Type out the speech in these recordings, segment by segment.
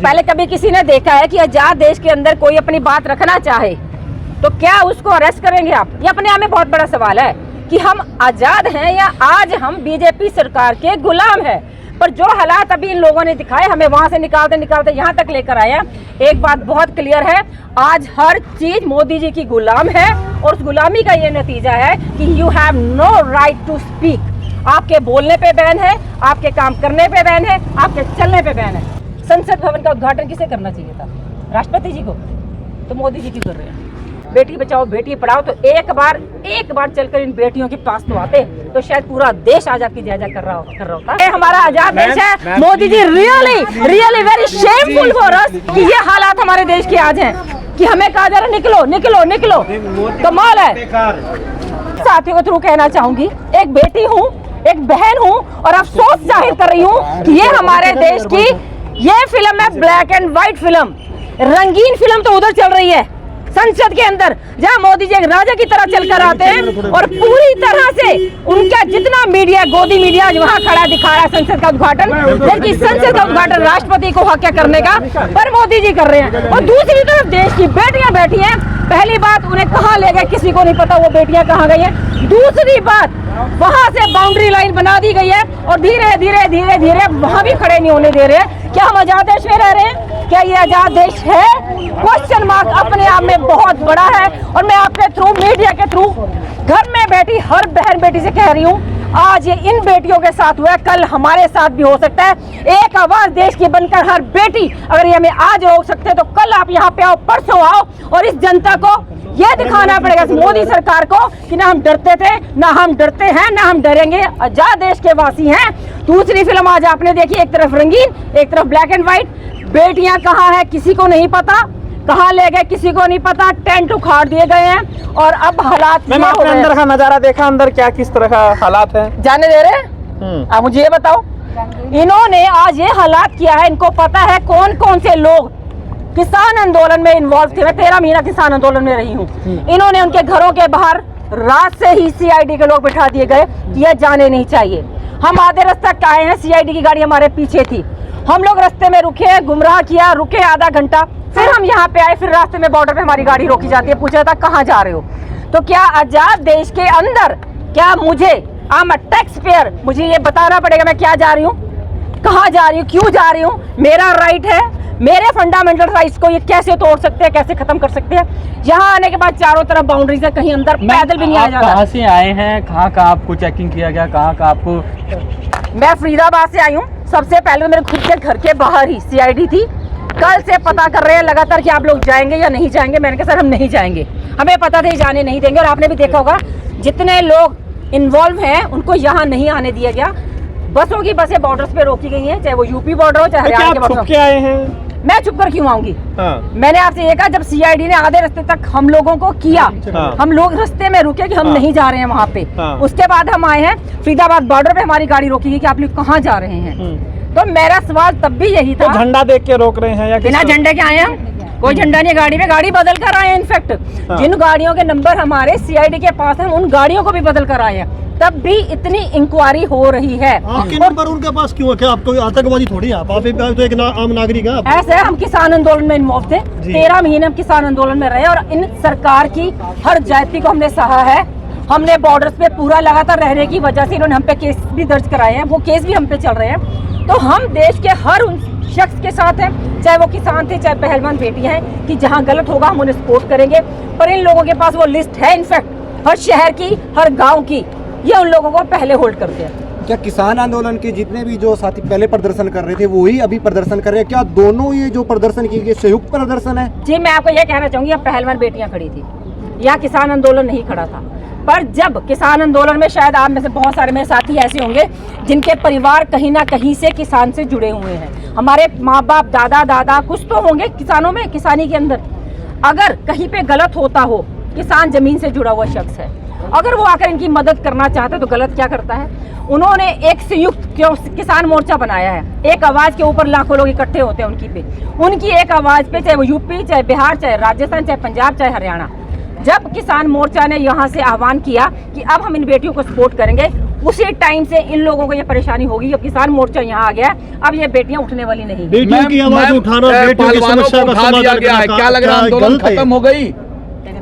पहले कभी किसी ने देखा है कि आजाद देश के अंदर कोई अपनी बात रखना चाहे तो क्या उसको अरेस्ट करेंगे आप? ये अपने आप में बहुत बड़ा सवाल है कि हम आजाद हैं या आज हम बीजेपी सरकार के गुलाम हैं। पर जो हालात अभी इन लोगों ने दिखाए, हमें वहां से निकालते निकालते यहाँ तक लेकर आए हैं। एक बात बहुत क्लियर है, आज हर चीज मोदी जी की गुलाम है और उस गुलामी का ये नतीजा है कि you have no right to speak. आपके बोलने पे बैन है, आपके काम करने पे बैन है, आपके चलने पे बैन है। संसद भवन का उद्घाटन किसे करना चाहिए था? राष्ट्रपति जी को। तो मोदी जी क्यों कर रहे हैं? बेटी बचाओ बेटी पढ़ाओ, तो एक बार चलकर इन बेटियों के पास तो आते तो शायद पूरा देश आज आपकी जय जय कर रहा होता। ये हमारा आजाद देश है। Modi ji really very shameful for us कि ये हालात हमारे देश के आज हैं कि हमें कहा जा रहा निकलो निकलो निकलो। कमाल है। साथियों के थ्रू कहना चाहूंगी, एक बेटी हूँ, एक बहन हूँ और अफसोस जाहिर कर रही हूँ कि ये हमारे देश की ये फिल्म है, ब्लैक एंड व्हाइट फिल्म। रंगीन फिल्म तो उधर चल रही है संसद के अंदर, जहां मोदी जी एक राजा की तरह चलकर आते हैं और पूरी तरह से उनका जितना मीडिया, गोदी मीडिया वहां खड़ा दिखा रहा है संसद का उद्घाटन, जबकि संसद का उद्घाटन राष्ट्रपति को हक करने का पर मोदी जी कर रहे हैं। और दूसरी तरफ देश की बेटियां बैठी हैं। पहली बात, उन्हें कहाँ ले गए किसी को नहीं पता, वो बेटियां कहाँ गई हैं। दूसरी बात, वहां से बाउंड्री लाइन बना दी गई है और धीरे धीरे धीरे धीरे वहां भी खड़े नहीं होने दे रहे हैं। क्या हम आजाद देश में रह रहे हैं? क्या ये आजाद देश है? क्वेश्चन मार्क अपने आप में बहुत बड़ा है। और मैं आपके थ्रू, मीडिया के थ्रू, घर में बैठी हर बहन बेटी से कह रही हूँ, आज ये इन बेटियों के साथ हुआ है, कल हमारे साथ भी हो सकता है। एक आवाज देश की बनकर हर बेटी, अगर ये हमें आज रोक सकते हैं तो कल आप यहाँ पे आओ, परसों आओ और इस जनता को ये दिखाना पड़ेगा, मोदी सरकार को, कि ना हम डरते थे, ना हम डरते हैं, ना हम डरेंगे। आजाद देश के वासी हैं। दूसरी फिल्म आज आपने देखी, एक तरफ रंगीन, एक तरफ ब्लैक एंड व्हाइट। बेटियां कहाँ है किसी को नहीं पता, कहाँ ले गए किसी को नहीं पता, टेंट उखाड़ दिए गए हैं और अब हालात मैम आपने अंदर का नजारा देखा, अंदर क्या किस तरह का हालात है? जाने दे रहे? आप मुझे ये बताओ, इन्होंने आज ये हालात किया है, इनको पता है कौन कौन से लोग किसान आंदोलन में इन्वॉल्व थे। मैं 13 महीना किसान आंदोलन में रही हूँ। इन्होंने उनके घरों के बाहर रात से ही सीआईडी के लोग बिठा दिए गए कि यह जाने नहीं चाहिए। हम आधे रास्ते तक आए हैं, सीआईडी की गाड़ी हमारे पीछे थी, हम लोग रास्ते में रुके, गुमराह किया, रुके आधा घंटा, फिर हम यहाँ पे आए, फिर रास्ते में बॉर्डर पे हमारी गाड़ी रोकी जाती है, पूछा था कहाँ जा रहे हो? तो क्या आजाद देश के अंदर, क्या मुझे I am a tax payer, मुझे ये बताना पड़ेगा मैं क्या जा रही हूँ, कहाँ जा रही हूँ, क्यों जा रही हूँ? मेरा राइट है, मेरे फंडामेंटल राइट्स को ये कैसे तोड़ सकते हैं, कैसे खत्म कर सकते हैं? यहाँ आने के बाद चारों तरफ बाउंड्री से कहीं अंदर पैदल भी नहीं आया जाता। कहाँ से आए हैं, कहाँ का आपको चेकिंग किया गया, कहाँ का आपको? मैं फरीदाबाद से आई हूँ। सबसे पहले मेरे खुद के घर के बाहर ही सीआईडी थी। कल से पता कर रहे हैं लगातार कि आप लोग जाएंगे या नहीं जाएंगे। मैंने कहा सर हम नहीं जाएंगे, हमें पता था जाने नहीं देंगे। और आपने भी देखा होगा जितने लोग इन्वॉल्व हैं उनको यहाँ नहीं आने दिया गया। बसों की बसें बॉर्डर्स पे रोकी गई हैं, चाहे वो यूपी बॉर्डर हो चाहे हरियाणा के बॉर्डर। छुप आए हैं? मैं छुप कर क्यों आऊंगी? हाँ। मैंने आपसे ये कहा, जब सीआईडी ने आधे रास्ते तक हम लोगों को किया, हाँ। हम लोग रास्ते में रुके कि हम नहीं जा रहे हैं वहाँ पे। हाँ। उसके बाद हम आए हैं, फरीदाबाद बॉर्डर पे हमारी गाड़ी रोकी गई कि आप लोग कहाँ जा रहे हैं। तो मेरा सवाल तब भी यही था, तो झंडा देख के रोक रहे हैं या बिना झंडे के आए हम? कोई झंडा नहीं गाड़ी में, गाड़ी बदल कर आए हैं। इनफैक्ट जिन गाड़ियों के नंबर हमारे सीआईडी के पास हैं उन गाड़ियों को भी बदल कर आए हैं, तब भी इतनी इंक्वायरी हो रही है। आपके नंबर उनके पास क्यों है? क्या आपको आतंकवादी थोड़ी है? आप तो एक आम नागरिक हैं। ऐसे हम किसान आंदोलन में इन्वॉल्व थे, 13 महीने हम किसान आंदोलन में रहे और इन सरकार की हर जाति को हमने सहा है। हमने बॉर्डर्स पे पूरा लगातार रहने की वजह से इन्होंने हम पे केस भी दर्ज कराए हैं, वो केस भी हम पे चल रहे हैं। तो हम देश के हर उन शख्स के साथ हैं, चाहे वो किसान थे चाहे पहलवान बेटियां हैं, कि जहां गलत होगा हम उन्हें सपोर्ट करेंगे। पर इन लोगों के पास वो लिस्ट है, इनफैक्ट हर शहर की, हर गांव की, ये उन लोगों को पहले होल्ड करते हैं। क्या किसान आंदोलन के जितने भी जो साथी पहले प्रदर्शन कर रहे थे वही अभी प्रदर्शन कर रहे हैं? क्या दोनों ये जो प्रदर्शन किए गए संयुक्त प्रदर्शन है? जी मैं आपको ये कहना चाहूंगी, अब पहलवान बेटियां खड़ी थी, यहाँ किसान आंदोलन नहीं खड़ा था। पर जब किसान आंदोलन में, शायद आप में से बहुत सारे मेरे साथी ऐसे होंगे जिनके परिवार कहीं ना कहीं से किसान से जुड़े हुए हैं। हमारे माँ बाप, दादा दादा कुछ तो होंगे किसानों में, किसानी के अंदर। अगर कहीं पे गलत होता हो, किसान जमीन से जुड़ा हुआ शख्स है, अगर वो आकर इनकी मदद करना चाहते तो गलत क्या करता है? उन्होंने एक संयुक्त किसान मोर्चा बनाया है। एक आवाज के ऊपर लाखों लोग इकट्ठे होते हैं उनकी एक आवाज पे, चाहे वो यूपी, चाहे बिहार, चाहे राजस्थान, चाहे पंजाब, चाहे हरियाणा। जब किसान मोर्चा ने यहाँ से आह्वान किया कि अब हम इन बेटियों को सपोर्ट करेंगे, उसी टाइम से इन लोगों को ये परेशानी होगी। अब किसान मोर्चा यहाँ आ गया, अब ये बेटियां उठने वाली नहीं। बेटियों की आवाज उठाना, बेटियों की समस्या का समाधान गया है। क्या लग रहा है आंदोलन खत्म हो गई?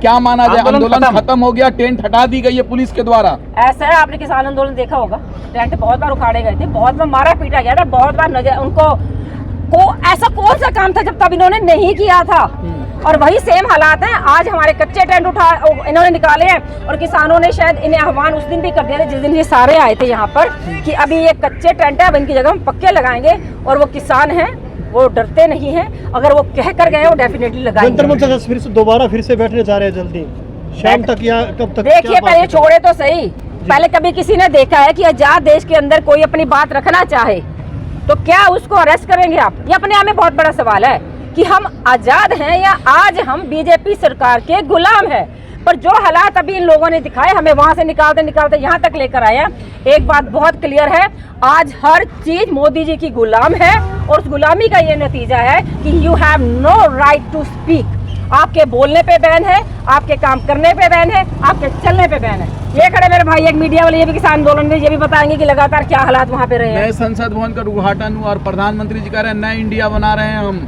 क्या माना जाए आंदोलन खत्म हो गया? टेंट हटा दी गई है पुलिस के द्वारा। ऐसा है, आपने किसान आंदोलन देखा होगा, टेंट बहुत बार उखाड़े गए थे, बहुत बार मारा पीटा गया था, बहुत बार नजर उनको ऐसा कौन सा काम था जब तब इन्होंने नहीं किया था। और वही सेम हालात हैं आज। हमारे कच्चे टेंट इन्होंने निकाले हैं और किसानों ने शायद इन्हें आह्वान उस दिन भी कर दिया था जिस दिन ये सारे आए थे यहाँ पर कि अभी ये कच्चे टेंट है, अब इनकी जगह हम पक्के लगाएंगे। और वो किसान हैं, वो डरते नहीं हैं, अगर वो कह कर गए वो डेफिनेटली लगाएंगे। जंतर मंतर फिर से दोबारा से बैठने जा रहे हैं जल्दी, शाम तक या कब तक? देखिए पहले छोड़े तो सही, पहले कभी किसी ने देखा है कि आजाद देश के अंदर कोई अपनी बात रखना चाहे तो क्या उसको अरेस्ट करेंगे आप? ये अपने आप में बहुत बड़ा सवाल है कि हम आजाद हैं या आज हम बीजेपी सरकार के गुलाम हैं। पर जो हालात अभी इन लोगों ने दिखाए, हमें वहां से निकालते निकालते यहाँ तक लेकर आए हैं। एक बात बहुत क्लियर है, आज हर चीज मोदी जी की गुलाम है और उस गुलामी का ये नतीजा है कि you have no right to speak. आपके बोलने पे बैन है, आपके काम करने पे बैन है, आपके चलने पे बैन है। ये खड़े मेरे भाई एक मीडिया वाले, ये भी किसान आंदोलन में ये भी बताएंगे कि लगातार क्या हालात वहाँ पे रहे हैं। नए संसद भवन का उद्घाटन हुआ और प्रधानमंत्री जी कह रहे हैं नया इंडिया बना रहे हैं हम।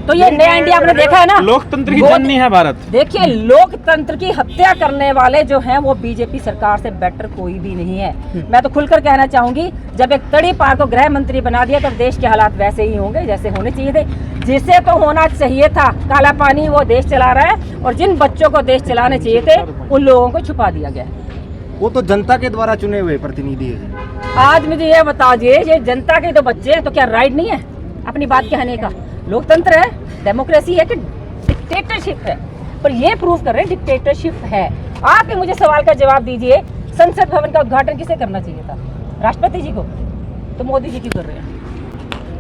तो ये नया इंडिया आपने देखा है ना, लोकतंत्र की जननी है भारत। देखिए लोकतंत्र की हत्या करने वाले जो हैं वो बीजेपी सरकार से बेटर कोई भी नहीं है। मैं तो खुलकर कहना चाहूंगी, जब एक तड़ीपार को गृह मंत्री बना दिया तो देश के हालात वैसे ही होंगे जैसे होने चाहिए थे, जिसे तो होना चाहिए था। काला पानी वो देश चला रहा है और जिन बच्चों को देश चलाने चाहिए थे उन लोगों को छुपा दिया गया। वो तो जनता के द्वारा चुने हुए प्रतिनिधि है। आज मुझे ये बता दिए, ये जनता के तो बच्चे हैं तो क्या राइट नहीं है अपनी बात कहने का? लोकतंत्र है, डेमोक्रेसी है कि डिक्टेटरशिप है? पर ये प्रूव कर रहे हैं डिक्टेटरशिप है। आप ही मुझे सवाल का जवाब दीजिए, संसद भवन का उद्घाटन किसे करना चाहिए था? राष्ट्रपति जी को? तो मोदी जी क्यों कर रहे हैं?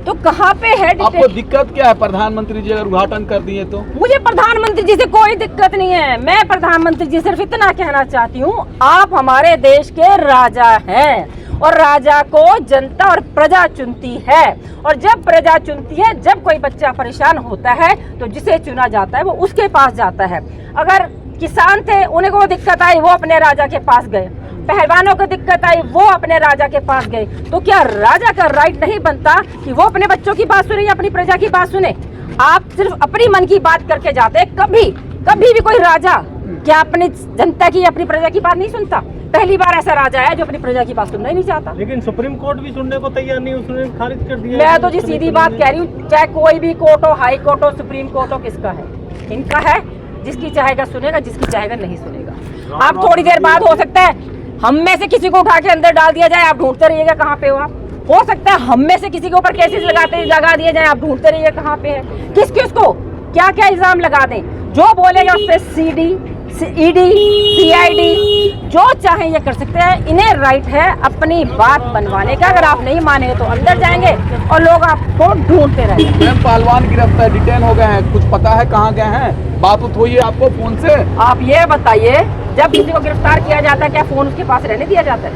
तो कहाँ पे है आपको दिक्कत क्या है? प्रधानमंत्री जी अगर उद्घाटन कर दिए तो? मुझे प्रधानमंत्री जी से कोई दिक्कत नहीं है। मैं प्रधानमंत्री जी सिर्फ इतना कहना चाहती हूँ, आप हमारे देश के राजा हैं और राजा को जनता और प्रजा चुनती है। और जब प्रजा चुनती है, जब कोई बच्चा परेशान होता है तो जिसे चुना जाता है वो उसके पास जाता है। अगर किसान थे, उन्हें को दिक्कत आई, वो अपने राजा के पास गए। पहलवानों को दिक्कत आई, वो अपने राजा के पास गए। तो क्या राजा का राइट नहीं बनता कि वो अपने बच्चों की बात सुने या अपनी प्रजा की बात सुने? आप सिर्फ अपनी मन की बात करके जाते हैं। कभी भी कोई राजा क्या अपनी जनता की, अपनी प्रजा की बात नहीं सुनता? पहली बार ऐसा राजा है जो अपनी प्रजा की बात सुनना ही नहीं चाहता। लेकिन सुप्रीम कोर्ट भी सुनने को तैयार नहीं, उसने खारिज कर दिया। मैं तो जी सीधी बात कह रही हूँ, चाहे कोई भी कोर्ट हो, हाई कोर्ट हो, सुप्रीम कोर्ट हो, किसका है? इनका है। जिसकी चाहेगा सुनेगा, जिसकी चाहेगा नहीं सुनेगा। आप थोड़ी देर बाद हो सकता है हम में से किसी को उठा के अंदर डाल दिया जाए, आप ढूंढते रहिएगा कहाँ पे हो आप। हो सकता है हम में से किसी के ऊपर केसेस लगा दिए जाए, आप ढूंढते रहिएगा कहाँ पे है। किस को क्या क्या इल्जाम लगा दें, जो बोलेगा उस पर सीडी, ईडी, सीआईडी जो चाहे ये कर सकते हैं। इन्हें राइट है अपनी बात बनवाने का। अगर आप नहीं मानेंगे तो अंदर जाएंगे और लोग आपको ढूंढते रहेंगे। मैम पहलवान गिरफ्तार डिटेन हो गए हैं, कुछ पता है कहाँ गए हैं? बात हुई है आपको फोन से? आप ये बताइए, जब किसी को गिरफ्तार किया जाता है क्या फोन उसके पास रहने दिया जाता है?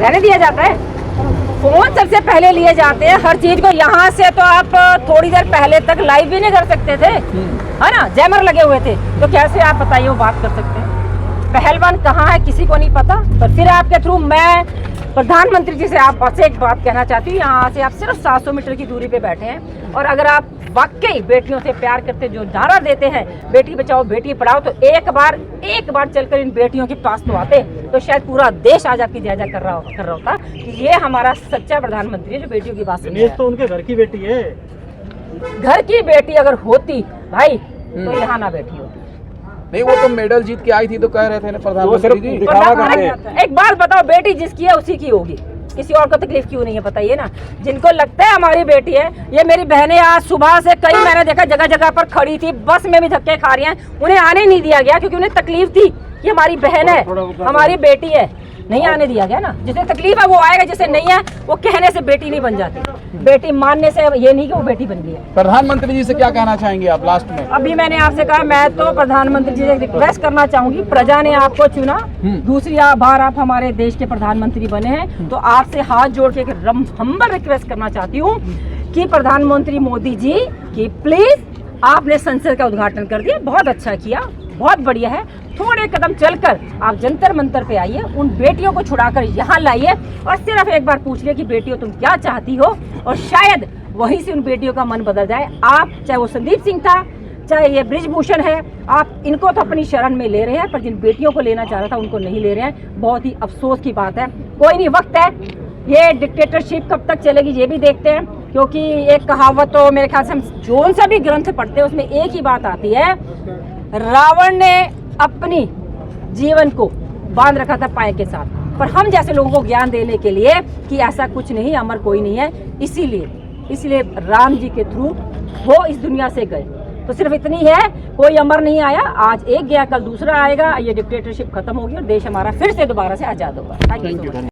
रहने दिया जाता है? फोन सबसे पहले लिए जाते हैं हर चीज को। यहाँ से तो आप थोड़ी देर पहले तक लाइव भी नहीं कर सकते थे, है ना, जैमर लगे हुए थे। तो कैसे आप बताइए वो बात कर सकते हैं? पहलवान कहाँ है किसी को नहीं पता। पर फिर आपके थ्रू मैं प्रधानमंत्री जी से आपसे एक बात कहना चाहती हूँ। यहाँ से आप सिर्फ 700 मीटर की दूरी पे बैठे हैं और अगर आप वाकई बेटियों से प्यार करते, जो नारा देते हैं बेटी बचाओ बेटी पढ़ाओ, तो एक बार चलकर इन बेटियों के पास तो आते तो शायद पूरा देश आज आपकी जय कर रहा होता कि ये हमारा सच्चा प्रधानमंत्री है जो बेटियों की बात सुन रहा है। तो उनके घर की बेटी है। घर की बेटी अगर होती भाई तो यहाँ ना बैठी होती। नहीं, वो तो मेडल जीत के आई थी तो कह रहे थे ना प्रधानमंत्री जी। एक बात बताओ, बेटी जिसकी है उसी की होगी, किसी और को तकलीफ क्यों नहीं है? बताइए ना। जिनको लगता है हमारी बेटी है, ये मेरी बहनें आज सुबह से कई मैंने देखा जगह जगह पर खड़ी थी, बस में भी धक्के खा रही हैं, उन्हें आने नहीं दिया गया क्योंकि उन्हें तकलीफ थी कि हमारी बहन है, हमारी बेटी है, नहीं आने दिया गया ना। जिसे तकलीफ है वो आएगा, जिसे नहीं है वो कहने से बेटी नहीं बन जाती। बेटी मानने से ये नहीं कि वो बेटी बन गई है। प्रधानमंत्री जी से क्या कहना चाहेंगे आप लास्ट में? अभी मैंने आपसे कहा, मैं तो प्रधानमंत्री जी से रिक्वेस्ट करना चाहूंगी, प्रजा ने आपको चुना, दूसरी बार आप हमारे देश के प्रधानमंत्री बने हैं, तो आपसे हाथ जोड़ के एक हम्बल रिक्वेस्ट करना चाहती हूँ कि प्रधानमंत्री मोदी जी कि प्लीज आपने संसद का उद्घाटन कर दिया, बहुत अच्छा किया, बहुत बढ़िया है। थोड़े कदम चलकर आप जंतर मंतर पे आइए, उन बेटियों को छुड़ाकर यहाँ लाइए और सिर्फ एक बार पूछिए कि बेटियों तुम क्या चाहती हो, और शायद वहीं से उन बेटियों का मन बदल जाए। आप चाहे वो संदीप सिंह था, चाहे ये ब्रिजभूषण है, आप इनको तो अपनी शरण में ले रहे हैं, पर जिन बेटियों को लेना चाह रहा था उनको नहीं ले रहे हैं। बहुत ही अफसोस की बात है। कोई नहीं, वक्त है, ये डिक्टेटरशिप कब तक चलेगी ये भी देखते हैं, क्योंकि एक कहावत तो मेरे ख्याल से हम जोन सा भी ग्रंथ पढ़ते हैं उसमें एक ही बात आती है, रावण ने अपनी जीवन को बांध रखा था पाए के साथ, पर हम जैसे लोगों को ज्ञान देने के लिए कि ऐसा कुछ नहीं, अमर कोई नहीं है, इसीलिए राम जी के थ्रू वो इस दुनिया से गए। तो सिर्फ इतनी है, कोई अमर नहीं आया, आज एक गया कल दूसरा आएगा, ये डिक्टेटरशिप खत्म होगी और देश हमारा फिर से दोबारा से आजाद होगा। Thank you.